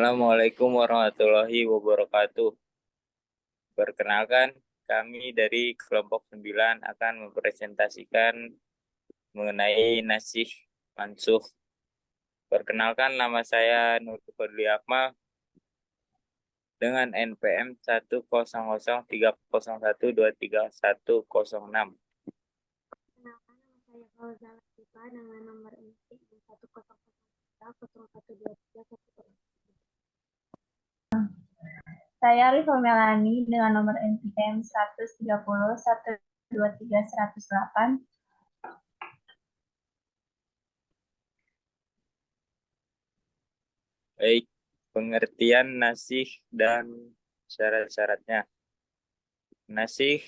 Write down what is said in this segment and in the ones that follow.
Assalamualaikum warahmatullahi wabarakatuh. Perkenalkan, kami dari kelompok 9 akan mempresentasikan mengenai nasih mansukh. Perkenalkan, nama saya Nur Fadli Akmal dengan NPM 10030123106. Kenalkan, nama saya Fauza Latifah dengan nomor NPM 10010130123. Saya Rifa Melani dengan nomor NPM 130123108. Baik, pengertian nasih dan syarat-syaratnya. Nasih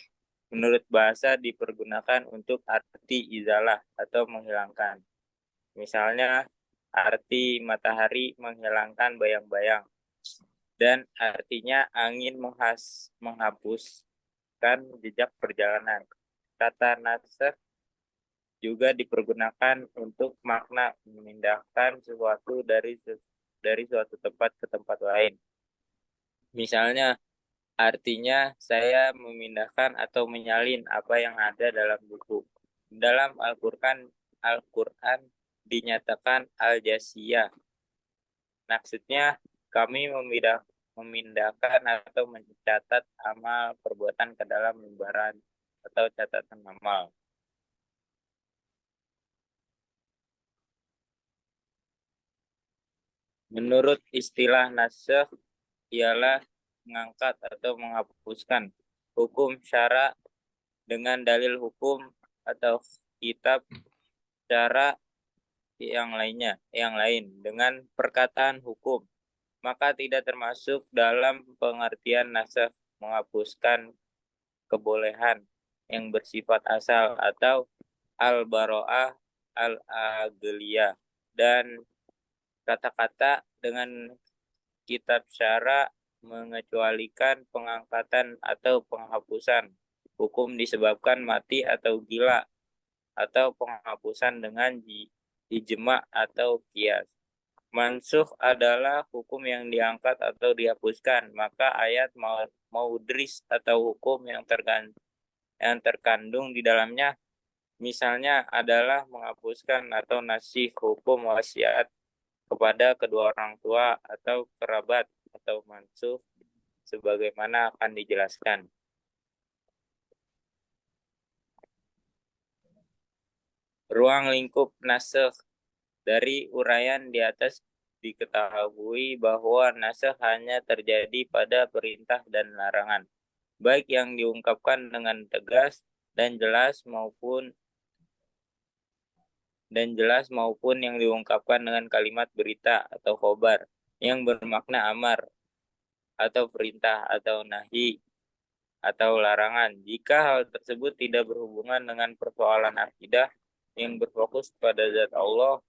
menurut bahasa dipergunakan untuk arti izalah atau menghilangkan. Misalnya, arti matahari menghilangkan bayang-bayang, dan artinya angin menghapuskan jejak perjalanan. Kata nasakh juga dipergunakan untuk makna memindahkan sesuatu dari suatu tempat ke tempat lain. Misalnya, artinya saya memindahkan atau menyalin apa yang ada dalam buku. Dalam Al-Quran dinyatakan al-jasiyah. Maksudnya kami memindahkan atau mencatat amal perbuatan ke dalam lembaran atau catatan amal. Menurut istilah nasakh ialah mengangkat atau menghapuskan hukum syara dengan dalil hukum atau kitab syara yang lain dengan perkataan hukum, maka tidak termasuk dalam pengertian nasakh menghapuskan kebolehan yang bersifat asal atau al-baro'ah al-agliyah, dan kata-kata dengan kitab syara mengecualikan pengangkatan atau penghapusan hukum disebabkan mati atau gila, atau penghapusan dengan ijma atau kias. Mansukh adalah hukum yang diangkat atau dihapuskan, maka ayat maudris atau hukum yang terkandung di dalamnya, misalnya adalah menghapuskan atau nasih hukum wasiat kepada kedua orang tua atau kerabat atau mansukh sebagaimana akan dijelaskan. Ruang lingkup nasakh. Dari uraian di atas diketahui bahwa nasakh hanya terjadi pada perintah dan larangan, baik yang diungkapkan dengan tegas dan jelas maupun yang diungkapkan dengan kalimat berita atau khobar yang bermakna amar atau perintah atau nahi atau larangan. Jika hal tersebut tidak berhubungan dengan persoalan akidah yang berfokus pada zat Allah,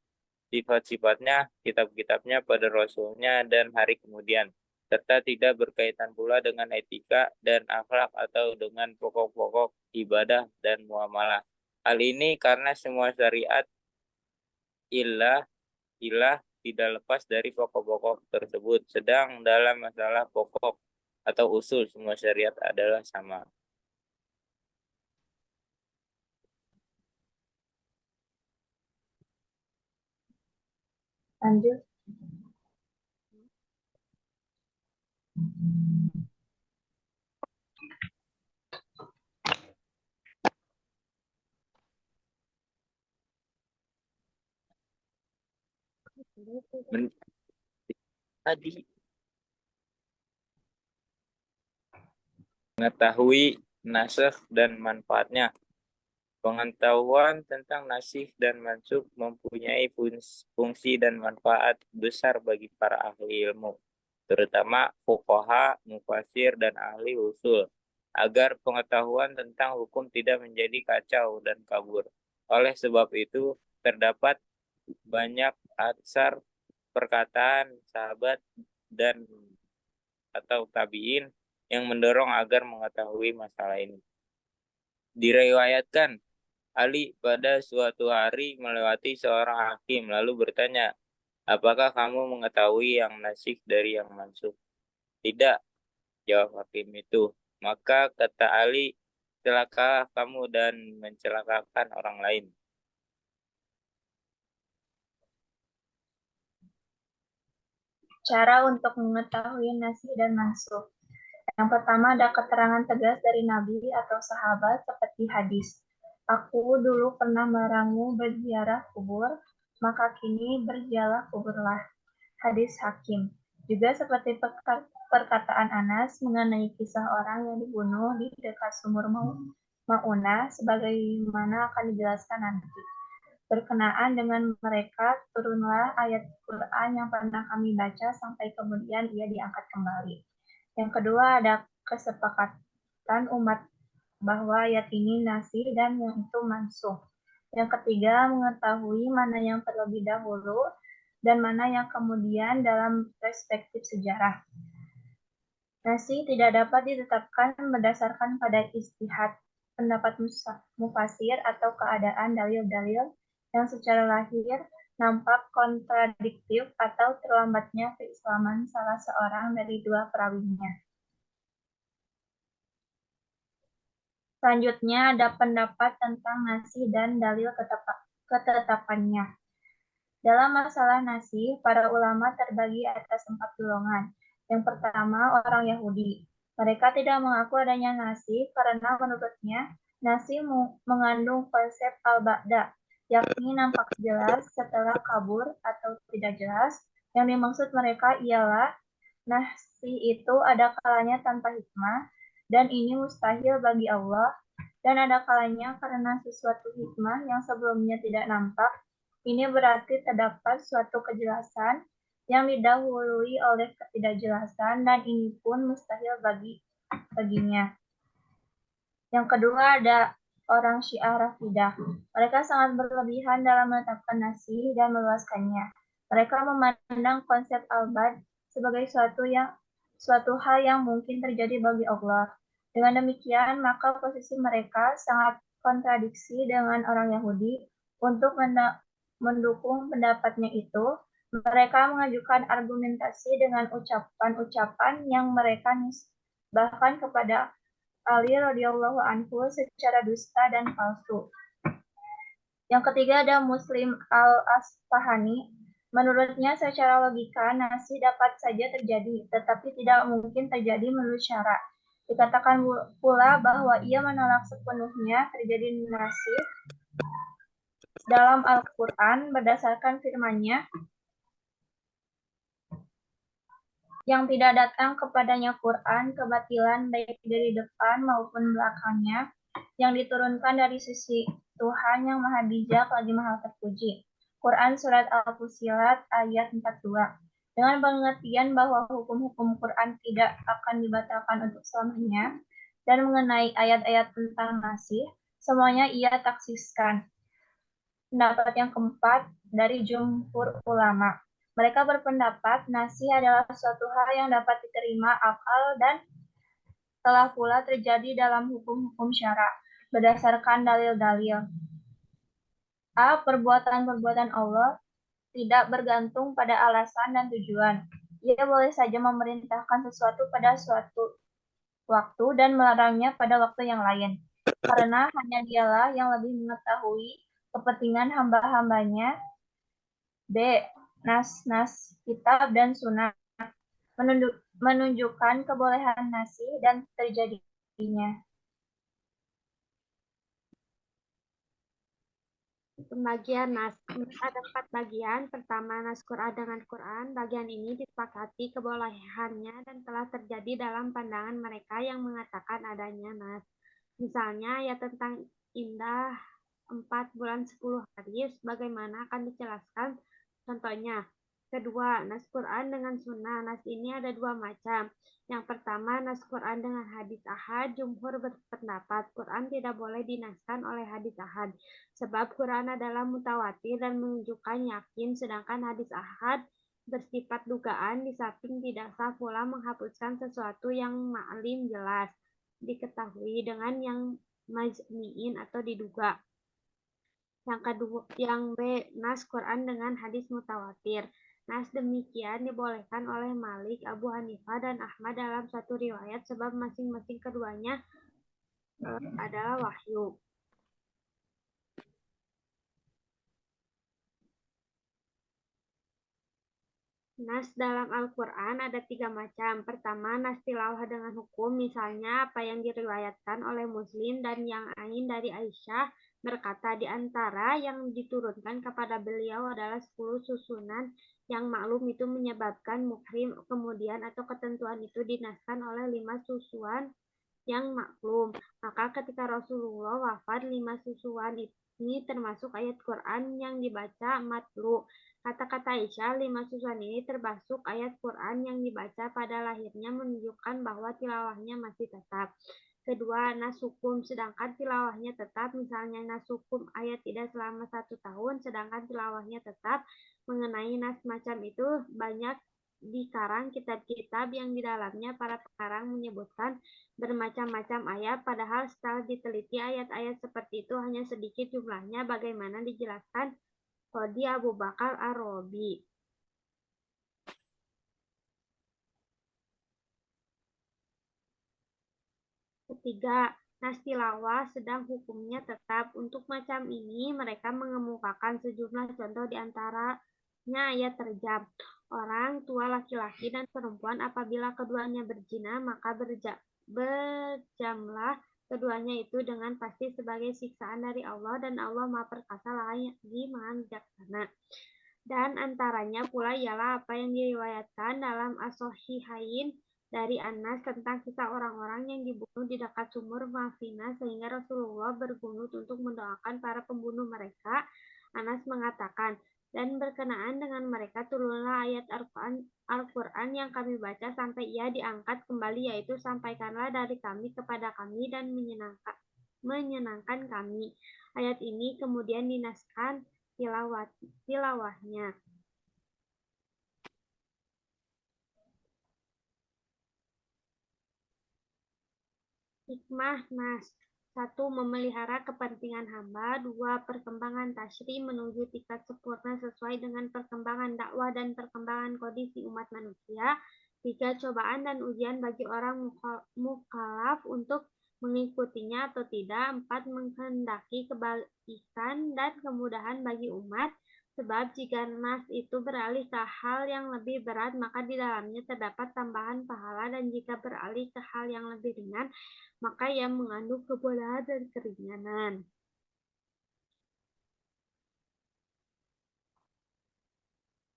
sifat-sifatnya, kitab-kitabnya, pada Rasulnya, dan hari kemudian, serta tidak berkaitan pula dengan etika dan akhlak atau dengan pokok-pokok ibadah dan muamalah. Hal ini karena semua syariat ilah tidak lepas dari pokok-pokok tersebut. Sedang dalam masalah pokok atau usul, semua syariat adalah sama. Lanjut. Tadi mengetahui nasakh dan manfaatnya. Pengetahuan tentang nasih dan mansukh mempunyai fungsi dan manfaat besar bagi para ahli ilmu, terutama fuqaha, mufasir, dan ahli usul, agar pengetahuan tentang hukum tidak menjadi kacau dan kabur. Oleh sebab itu, terdapat banyak atsar, perkataan sahabat dan atau tabi'in yang mendorong agar mengetahui masalah ini. Diriwayatkan Ali pada suatu hari melewati seorang hakim lalu bertanya, Apakah kamu mengetahui yang nasikh dari yang mansukh? Tidak, jawab hakim itu. Maka kata Ali, celakalah kamu dan mencelakakan orang lain. Cara untuk mengetahui nasikh dan mansukh. Yang pertama ada keterangan tegas dari Nabi atau sahabat seperti hadis. Aku dulu pernah melarangmu berziarah kubur, maka kini berziarah kuburlah. Hadis Hakim. Juga seperti perkataan Anas mengenai kisah orang yang dibunuh di dekat sumur Mauna, sebagaimana akan dijelaskan nanti. Berkenaan dengan mereka, turunlah ayat Quran yang pernah kami baca sampai kemudian ia diangkat kembali. Yang kedua ada kesepakatan umat bahwa ayat ini nasikh dan yang itu mansukh. Yang ketiga, mengetahui mana yang terlebih dahulu dan mana yang kemudian dalam perspektif sejarah. Nasikh tidak dapat ditetapkan berdasarkan pada istihad, pendapat mufasir atau keadaan dalil-dalil yang secara lahir nampak kontradiktif atau terlambatnya keislaman salah seorang dari dua perawinya. Selanjutnya ada pendapat tentang nasikh dan dalil ketetapannya. Dalam masalah nasikh, para ulama terbagi atas 4 golongan. Yang pertama, orang Yahudi. Mereka tidak mengaku adanya nasikh karena menurutnya nasikh mengandung konsep al-ba'da, yakni nampak jelas setelah kabur atau tidak jelas. Yang dimaksud mereka ialah nasikh itu ada kalanya tanpa hikmah, dan ini mustahil bagi Allah, dan ada kalanya karena sesuatu hikmah yang sebelumnya tidak nampak. Ini berarti terdapat suatu kejelasan yang didahului oleh ketidakjelasan, dan ini pun mustahil baginya. Yang kedua ada orang Syiah Rafidah. Mereka sangat berlebihan dalam menetapkan nasikh dan meluaskannya. Mereka memandang konsep al-bad sebagai suatu hal yang mungkin terjadi bagi Allah. Dengan demikian, maka posisi mereka sangat kontradiksi dengan orang Yahudi. Untuk mendukung pendapatnya itu, mereka mengajukan argumentasi dengan ucapan-ucapan yang mereka bahkan kepada Ali radhiyallahu anhu secara dusta dan palsu. Yang ketiga ada Muslim al-Asfahani. Menurutnya secara logika nasikh dapat saja terjadi, tetapi tidak mungkin terjadi menurut syarak. Dikatakan pula bahwa ia menolak sepenuhnya terjadi nasikh dalam Al-Quran berdasarkan firman-Nya yang tidak datang kepadanya Quran kebatilan baik dari depan maupun belakangnya, yang diturunkan dari sisi Tuhan yang Maha Bijak lagi Maha Terpuji. Quran Surat Al-Fussilat ayat 42. Dengan pengertian bahwa hukum-hukum Quran tidak akan dibatalkan untuk selamanya, dan mengenai ayat-ayat tentang nasikh, semuanya ia taksiskan. Pendapat yang keempat dari jumhur ulama. Mereka berpendapat nasikh adalah suatu hal yang dapat diterima akal dan telah pula terjadi dalam hukum-hukum syara berdasarkan dalil-dalil. Perbuatan-perbuatan Allah tidak bergantung pada alasan dan tujuan. Ia boleh saja memerintahkan sesuatu pada suatu waktu dan melarangnya pada waktu yang lain. Karena hanya dialah yang lebih mengetahui kepentingan hamba-hambanya. B. Nas-nas kitab dan sunnah menunjukkan kebolehan nasikh dan terjadinya. Pembagian nas. Ada 4 bagian. Pertama, nas Quran dengan Quran. Bagian ini disepakati kebolehannya dan telah terjadi dalam pandangan mereka yang mengatakan adanya nas. Misalnya, ayat tentang indah 4 bulan 10 hari, bagaimana akan dijelaskan contohnya. Kedua, nas Quran dengan sunnah. Nas ini ada 2 macam. Yang pertama, nas Quran dengan hadis ahad. Jumhur berpendapat Quran tidak boleh dinaskan oleh hadis ahad, sebab Quran adalah mutawatir dan menunjukkan yakin, sedangkan hadis ahad bersifat dugaan, di samping tidak sah pula menghapuskan sesuatu yang ma'lim jelas diketahui dengan yang majniin atau diduga. Yang kedua, yang B, nas Quran dengan hadis mutawatir. Nas demikian dibolehkan oleh Malik, Abu Hanifah, dan Ahmad dalam satu riwayat sebab masing-masing keduanya adalah wahyu. Nas dalam Al-Quran ada 3 macam. Pertama, nas tilawah dengan hukum, misalnya apa yang diriwayatkan oleh Muslim dan yang lain dari Aisyah berkata di antara yang diturunkan kepada beliau adalah 10 susunan yang maklum itu menyebabkan muhrim, kemudian atau ketentuan itu dinaskan oleh 5 susuan yang maklum. Maka ketika Rasulullah wafat, 5 susuan ini termasuk ayat Quran yang dibaca matlu. Kata-kata Aisyah, 5 susuan ini termasuk ayat Quran yang dibaca pada lahirnya menunjukkan bahwa tilawahnya masih tetap. Kedua, nas hukum, sedangkan tilawahnya tetap, misalnya nas hukum ayat tidak selama 1 tahun, sedangkan tilawahnya tetap. Mengenai nas macam itu banyak dikarang kitab-kitab yang di dalamnya para pengarang menyebutkan bermacam-macam ayat, padahal setelah diteliti ayat-ayat seperti itu hanya sedikit jumlahnya, bagaimana dijelaskan Qadi Abu Bakar Ar-Rabi. Ketiga, nas tilawah sedang hukumnya tetap. Untuk macam ini, mereka mengemukakan sejumlah contoh di antaranya ayat terjam. Orang tua laki-laki dan perempuan apabila keduanya berzina, maka berjamlah keduanya itu dengan pasti sebagai siksaan dari Allah, dan Allah Maha Perkasa lagi Maha Bijaksana. Dan antaranya pula ialah apa yang diriwayatkan dalam As-Sahihain dari Anas tentang kisah orang-orang yang dibunuh di dekat sumur Mafina sehingga Rasulullah bergunut untuk mendoakan para pembunuh mereka. Anas mengatakan, dan berkenaan dengan mereka turunlah ayat Al-Quran yang kami baca sampai ia diangkat kembali, yaitu sampaikanlah dari kami kepada kami dan menyenangkan kami. Ayat ini kemudian dinaskan tilawahnya. Hikmah nas. 1. Memelihara kepentingan hamba. 2. Perkembangan tasyri menuju tingkat sempurna sesuai dengan perkembangan dakwah dan perkembangan kondisi umat manusia. 3. Cobaan dan ujian bagi orang mukallaf untuk mengikutinya atau tidak. 4. Menghendaki kebaikan dan kemudahan bagi umat. Sebab jika nas itu beralih ke hal yang lebih berat, maka di dalamnya terdapat tambahan pahala, dan jika beralih ke hal yang lebih ringan, maka ia mengandung kebodohan dan keringanan.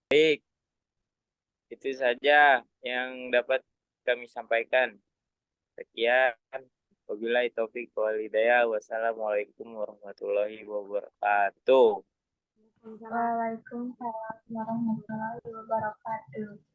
Baik, itu saja yang dapat kami sampaikan. Sekian. Wabillahi taufiq wal hidayah. Wassalamualaikum warahmatullahi wabarakatuh. Waalaikumsalam warahmatullahi wabarakatuh.